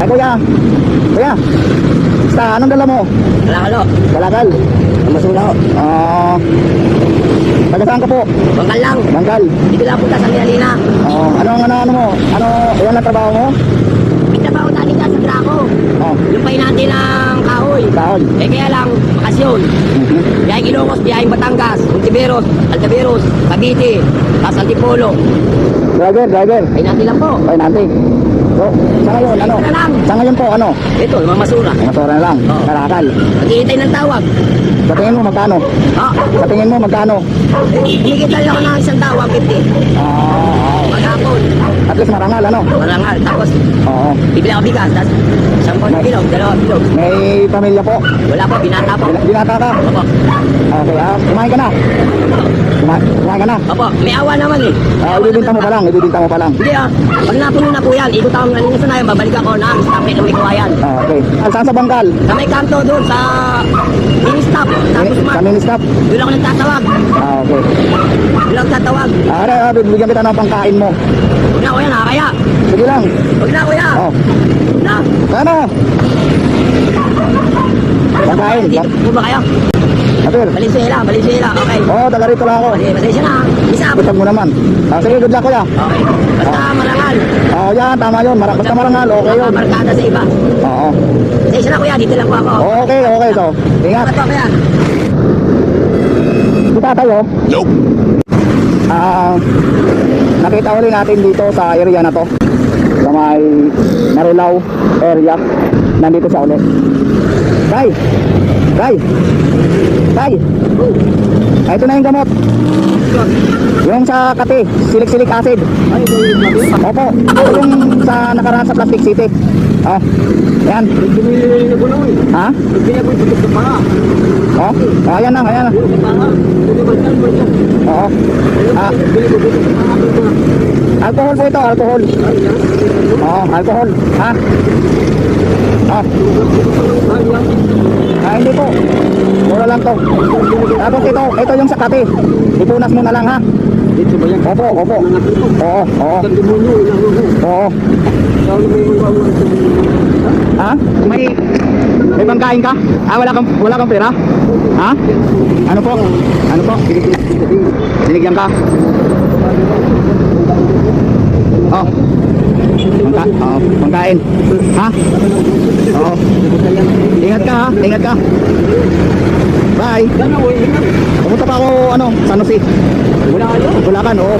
kuya. Kuya. Basta, anong dala mo? Kalakalo. Kalakal. Ang masula ko. Taga saan ka po? Bangkal lang. Bangkal. Dito lang punta sa Lialina. Ano mo? Yan ang trabaho mo? Pagtrabaho natin dyan sa Draco. Yung pain natin ng kahoy. Kahoy. Kaya lang, bakasyon. Biyaheng Ilocos, biyaheng Batangas, Ontiveros, Altaveros, Cavite, tas Antipolo. Driver. Pain natin lang po. Ay, nanti. So, sa ngayon, ano? Ito na lang. Sa ngayon po, ano? Ito, yung mga masura. Masura na lang. Oo. Kalakal. Naghihintay ng tawag. Sa tingin mo, magkano? Sa tingin mo, magkano? Humigit lang ako ng isang tawag, 50. Maghapon. At least marangal, ano? Marangal. Tapos, Oo. bibili ako bigas. Tapos, 10 bilog, 2 bilog. May pamilya po. Wala po, binata po. Binata ka. Opo. Okay, kumain ka na. Kumain ka na. Opo, may awa naman eh. Ibibinta mo pa lang. Hindi pag napuno na po yan, ikot akong nalinis na yun, babalik ako na stop ng may kawayan. Okay. Saan sa Bangkal? Sa may kanto doon, sa mini-stop, tapos Sa mini-stop? doon ako nagtatawag. Okay. Doon ako tatawag. Bigyan kita ng pangkain mo. Huwag na kuya, nakakaya. Sige lang. Huwag na kuya. Oh. Huwag na. Ano? Pangkain. Dito po ba kayo? Kapil. Valenzuela, okay. Taga rito lang ako. Pasensya na, isa. Kusag mo naman. Sige, good luck kuya. Okay. Basta marangal. Yan, tama yun. Basta marangal, okay yun. Markada sa iba. Oo. Pasensya na kuya, dito lang po ako. Okay. So, ingat. Salamat po kuya. Kita tayo. Nope. Nakita uli natin dito sa area na to. Sa may Marilao area. Nandito siya ulit. Tay! Ito na yung gamot. Yung sa kate, silic acid. Opo. Ito yung sa nakaraan sa Plastic City. Yan. Ha? Ayan na. Oo. Alcohol po ito, alcohol. Alcohol. Ha? Hindi po. Mura lang to. Tapos ito yung sa kate. Ipunas mo na lang, ha? Dito ba yan? Opo. Oo. Ha? May pangkain ka? Wala kang pera? Ha? Ano po? Sinigyan ka? Pangkain. Ha? Oo. Ingat ka. Bye. Pumunta pa ako, San Jose. Bulacan, oo.